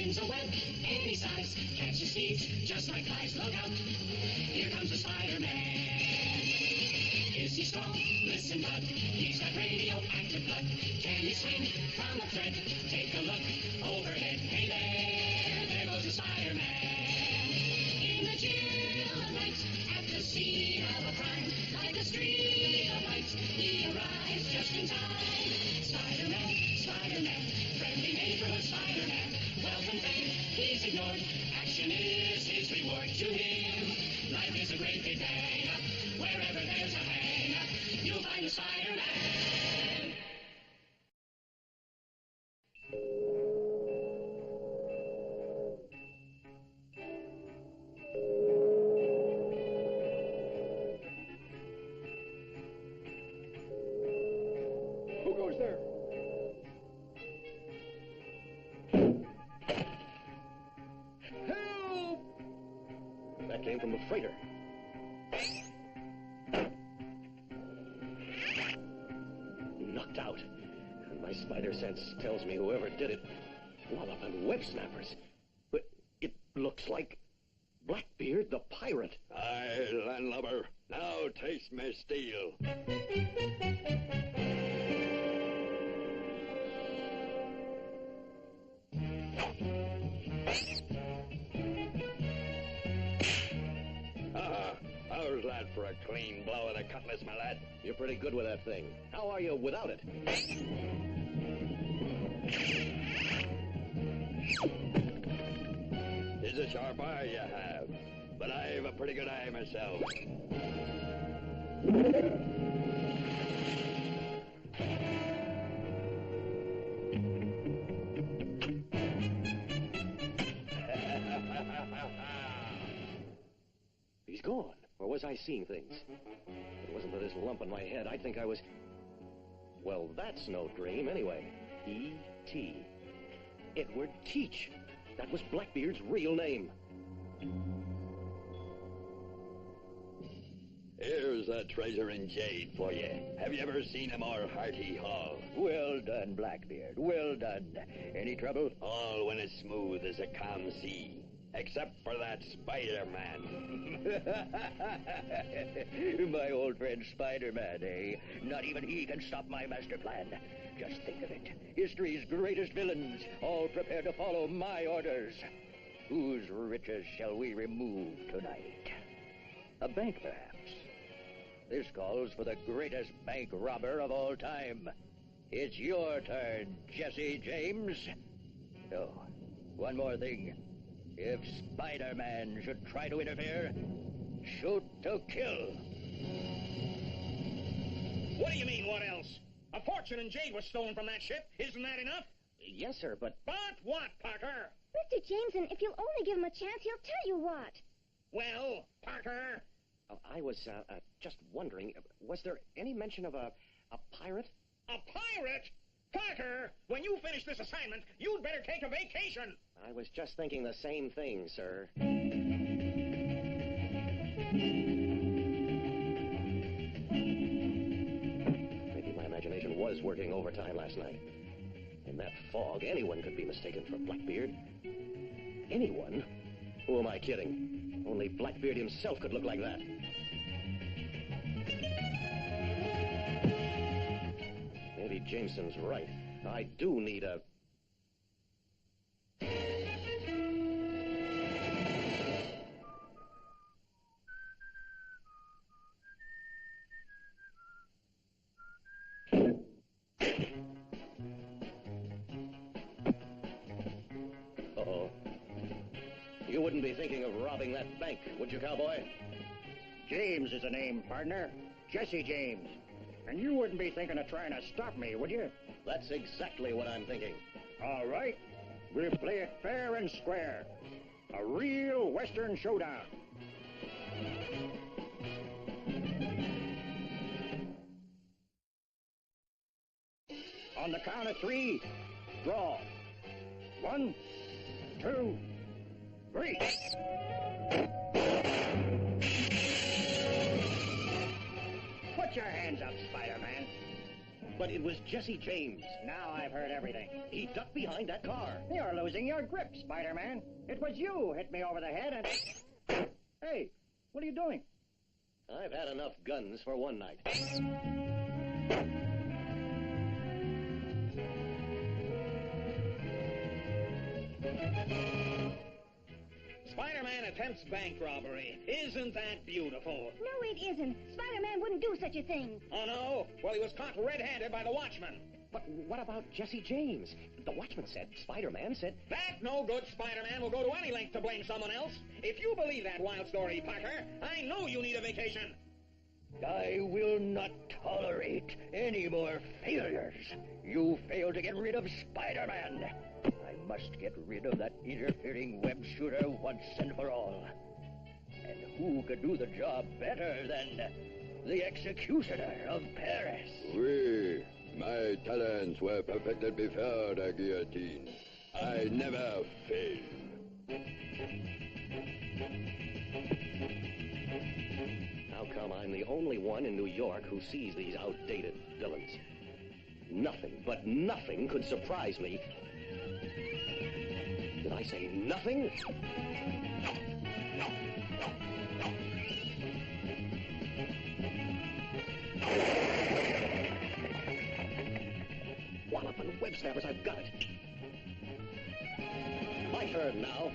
spins a web any size, catches thieves just like flies. Look out, here comes the Spider-Man. Is he strong? Listen, bud, he's got radioactive blood. Can he swing from a thread? Take a look overhead. Hey there goes the Spider-Man. In the chill of night, at the scene of a crime, like a streak of light, he arrives just in time. Spider-Man, Spider-Man, friendly neighborhood Spider-Man. Wealth and fame, he's ignored. Action is his reward to him. Life is a great big bang. Wherever there's a hang, you'll find a Spider-Man. Who goes there? Help! That came from the freighter. Knocked out. And my spider sense tells me whoever did it, wallop and web snappers. But it looks like Blackbeard the pirate. Aye, landlubber. Now taste me steel. How's that for a clean blow of the cutlass, my lad? You're pretty good with that thing. How are you without it? It's a sharp eye you have, but I've a pretty good eye myself. He's gone. Or was I seeing things? If it wasn't for this lump in my head, I'd think I was... Well, that's no dream, anyway. E.T. Edward Teach. That was Blackbeard's real name. Here's a treasure in jade for you. Have you ever seen a more hearty haul? Well done, Blackbeard. Well done. Any trouble? All when as smooth as a calm sea. Except for that Spider-Man. My old friend Spider-Man, eh? Not even he can stop my master plan. Just think of it. History's greatest villains, all prepared to follow my orders. Whose riches shall we remove tonight? A bank, perhaps. This calls for the greatest bank robber of all time. It's your turn, Jesse James. Oh, one more thing. If Spider-Man should try to interfere, shoot to kill. What do you mean, what else? A fortune in jade was stolen from that ship. Isn't that enough? Yes, sir, but... But what, Parker? Mr. Jameson, if you'll only give him a chance, he'll tell you what. Well, Parker? I was just wondering, was there any mention of a pirate? A pirate? Parker, when you finish this assignment, you'd better take a vacation. I was just thinking the same thing, sir. Maybe my imagination was working overtime last night. In that fog, anyone could be mistaken for Blackbeard. Anyone? Who am I kidding? Only Blackbeard himself could look like that. Maybe Jameson's right. I do need a... Uh-oh. You wouldn't be thinking of robbing that bank, would you, cowboy? James is the name, partner. Jesse James. And you wouldn't be thinking of trying to stop me, would you? That's exactly what I'm thinking. All right. We'll play it fair and square. A real Western showdown. On the count of three, draw. 1, 2, 3. Put your hands up, Spider-Man. But it was Jesse James. Now I've heard everything. He ducked behind that car. You're losing your grip, Spider-Man. It was you who hit me over the head and... Hey, what are you doing? I've had enough guns for one night. Spider-Man attempts bank robbery. Isn't that beautiful? No, it isn't. Spider-Man wouldn't do such a thing. Oh, no? Well, he was caught red-handed by the Watchman. But what about Jesse James? The Watchman said, Spider-Man said... That no good Spider-Man will go to any length to blame someone else. If you believe that wild story, Parker, I know you need a vacation. I will not tolerate any more failures. You failed to get rid of Spider-Man. I must get rid of that interfering web shooter once and for all. And who could do the job better than the executioner of Paris? Oui, my talents were perfected before the guillotine. I never fail. How come I'm the only one in New York who sees these outdated villains? Nothing, but nothing could surprise me. Did I say nothing? Wallop and web snappers, I've got it. My turn now.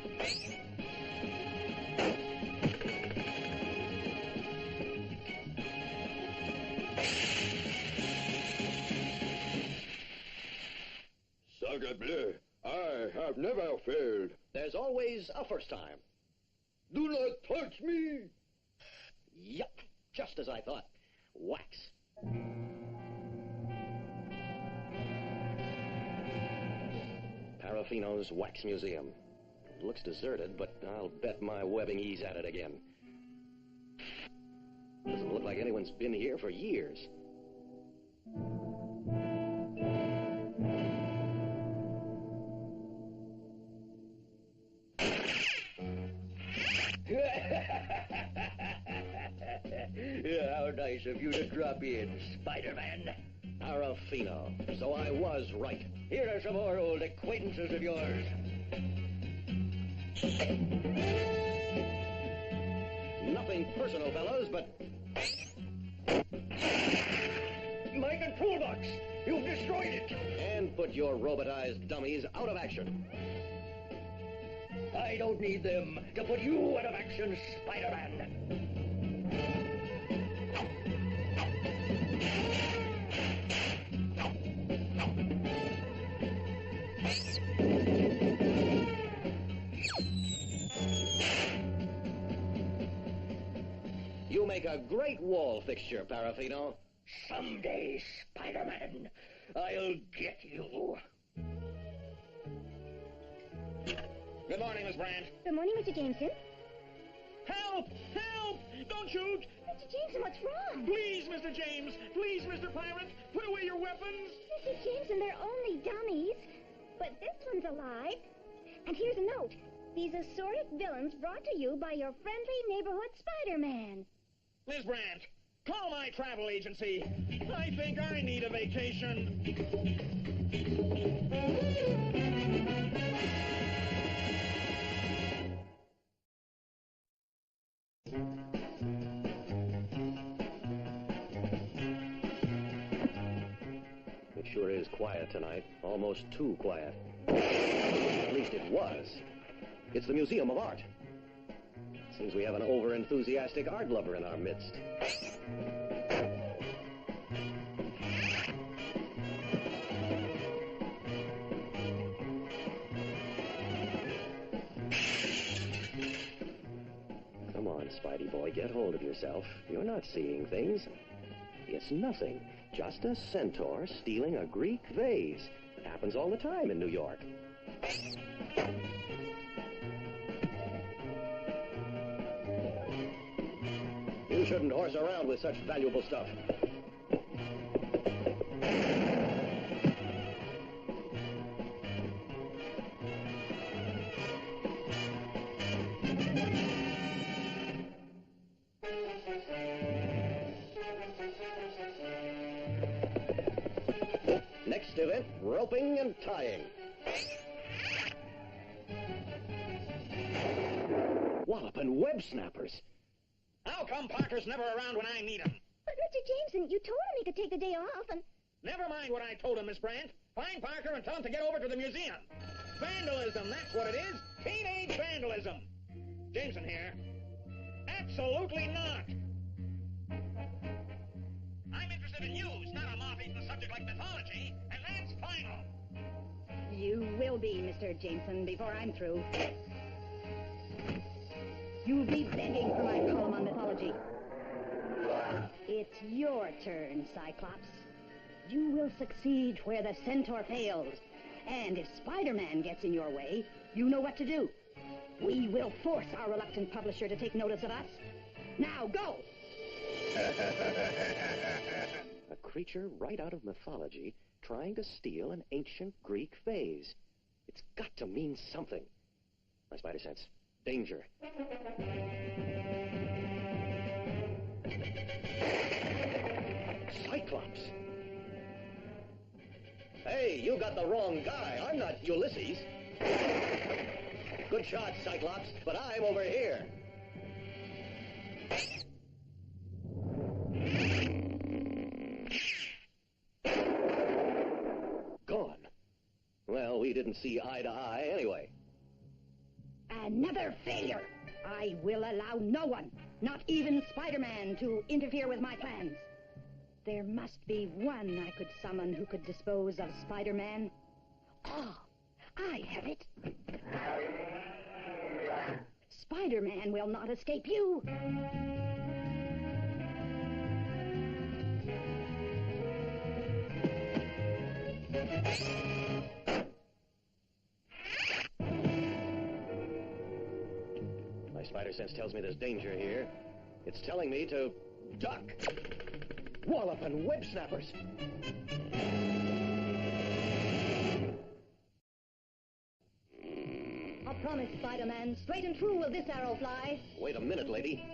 Sacre bleu, I have never failed. There's always a first time. Do not touch me. Yup, just as I thought. Wax. Parafino's Wax Museum. It looks deserted, but I'll bet my webbing ease at it again. Doesn't look like anyone's been here for years. How nice of you to drop in, Spider-Man. Parafino. So I was right. Here are some more old acquaintances of yours. Nothing personal, fellows, but... My control box! You've destroyed it! And put your robotized dummies out of action. I don't need them to put you out of action, Spider-Man. You make a great wall fixture, Parafino. Someday, Spider-Man, I'll get you. Good morning, Miss Brandt. Good morning, Mr. Jameson. Help! Help! Don't shoot! Mr. Jameson, what's wrong? Please, Mr. James! Please, Mr. Pirate! Put away your weapons! Mr. Jameson, they're only dummies. But this one's alive. And here's a note. These assorted villains brought to you by your friendly neighborhood Spider-Man. Miss Brandt, call my travel agency. I think I need a vacation. It sure is quiet tonight. Almost too quiet. At least it was. It's the Museum of Art. Seems we have an over-enthusiastic art lover in our midst. Come on, Spidey boy, get hold of yourself. You're not seeing things. It's nothing. Just a centaur stealing a Greek vase. It happens all the time in New York. You shouldn't horse around with such valuable stuff. roping and tying. Walloping web snappers. How come Parker's never around when I need him? But Mr. Jameson, you told him he could take the day off, and... Never mind what I told him, Miss Brandt. Find Parker and tell him to get over to the museum. Vandalism, that's what it is. Teenage vandalism. Jameson here. Absolutely not. I'm interested in news, not a moth-eaten subject like mythology, and that's final. You will be, Mr. Jameson, before I'm through. You'll be begging for my column on mythology. It's your turn, Cyclops. You will succeed where the Centaur fails. And if Spider-Man gets in your way, you know what to do. We will force our reluctant publisher to take notice of us. Now, go! A creature right out of mythology trying to steal an ancient Greek vase. It's got to mean something. My spider sense. Danger. Cyclops! Hey, you got the wrong guy. I'm not Ulysses. Good shot, Cyclops, but I'm over here. Gone. Well, we didn't see eye to eye anyway. Another failure. I will allow no one, not even Spider-Man, to interfere with my plans. There must be one I could summon who could dispose of Spider-Man. Ah, I have it. Spider-Man will not escape you. My spider sense tells me there's danger here. It's telling me to duck. Walloping web snappers. I promise, Spider-Man, straight and true will this arrow fly. Wait a minute, lady.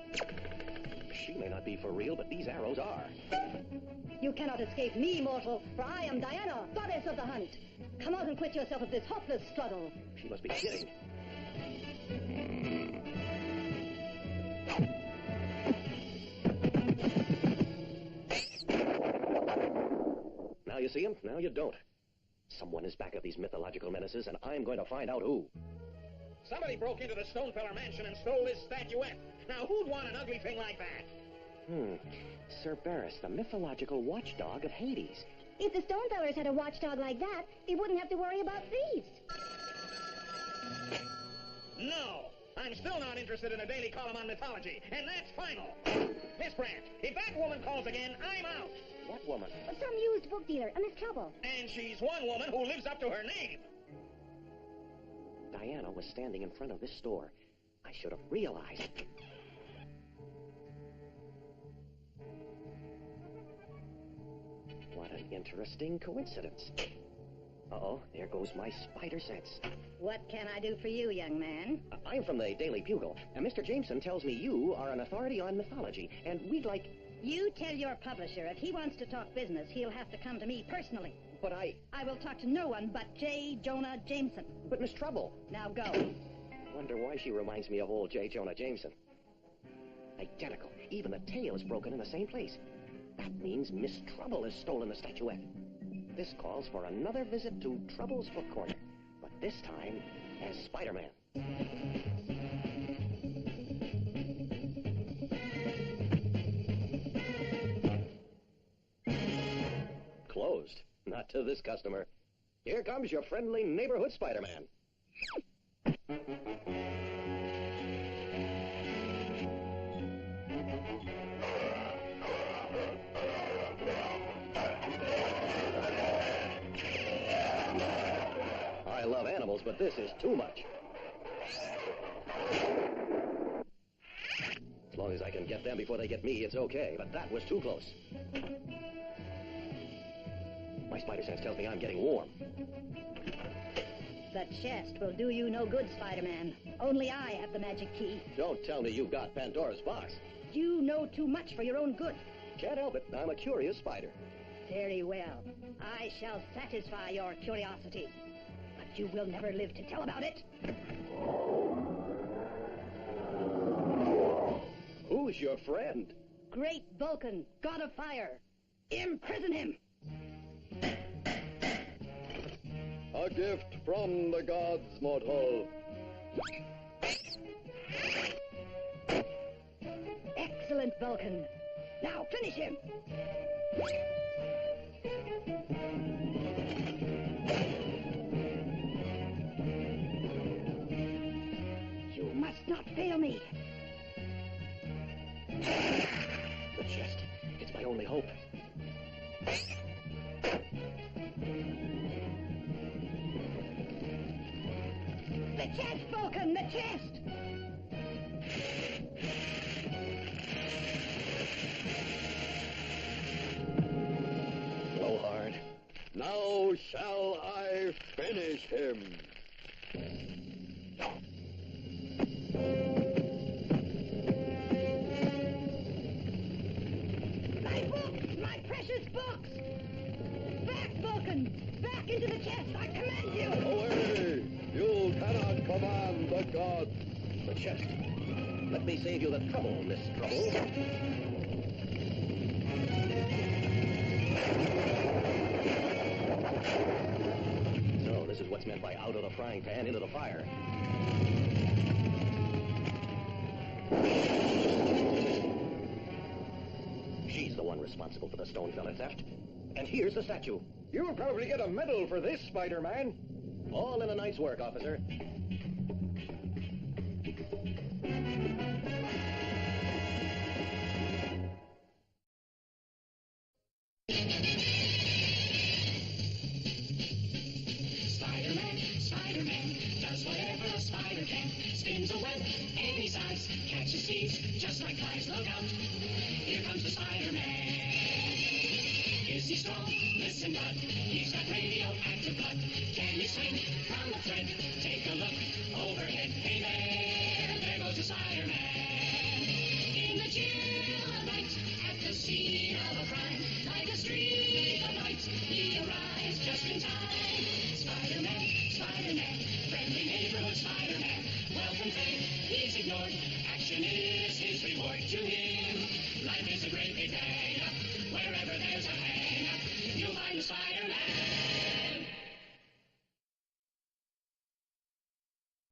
She may not be for real, but these arrows are. You cannot escape me, mortal, for I am Diana, goddess of the hunt. Come out and quit yourself of this hopeless struggle. She must be kidding. Now you see him, now you don't. Someone is back of these mythological menaces, and I'm going to find out who. Somebody broke into the Stonefeller mansion and stole this statuette. Now, who'd want an ugly thing like that? Cerberus, the mythological watchdog of Hades. If the Stonefellers had a watchdog like that, they wouldn't have to worry about thieves. No, I'm still not interested in a daily column on mythology, and that's final. Miss Brandt, if that woman calls again, I'm out. What woman? Some used book dealer, a Miss Trouble. And she's one woman who lives up to her name. Diana was standing in front of this store. I should have realized. What an interesting coincidence. Uh-oh, there goes my spider sense. What can I do for you, young man? I'm from the Daily Bugle, and Mr. Jameson tells me you are an authority on mythology, and we'd like... You tell your publisher if he wants to talk business, he'll have to come to me personally. But I will talk to no one but J. Jonah Jameson. But Miss Trouble. Now go. Wonder why she reminds me of old J. Jonah Jameson. Identical. Even the tail is broken in the same place. That means Miss Trouble has stolen the statuette. This calls for another visit to Trouble's Book Corner, but this time as Spider-Man. Closed. Not to this customer. Here comes your friendly neighborhood Spider-Man. I love animals, but this is too much. As long as I can get them before they get me, it's okay, but that was too close. My spider sense tells me I'm getting warm. The chest will do you no good, Spider-Man. Only I have the magic key. Don't tell me you've got Pandora's box. You know too much for your own good. Can't help it. I'm a curious spider. Very well. I shall satisfy your curiosity. But you will never live to tell about it. Who's your friend? Great Vulcan, god of fire. Imprison him! A gift from the gods, mortal. Excellent, Vulcan. Now finish him! You must not fail me. The chest. It's my only hope. The chest, Vulcan, the chest! Blow hard. Now shall I finish him. My books! My precious books! Back, Vulcan! Back into the chest! I command you! Away! You cannot command the gods. The chest. Let me save you the trouble, Miss Trouble. So, this is what's meant by out of the frying pan into the fire. She's the one responsible for the Stonefellow theft. And here's the statue. You'll probably get a medal for this, Spider-Man. All in a night's work, officer. Spider-Man, Spider-Man, does whatever a spider can. Spins a web any size, catches thieves just like flies. Look out, here comes the Spider-Man. Is he strong? Listen, bud, he's got radioactive blood. Can he swing from the thread? Take a look.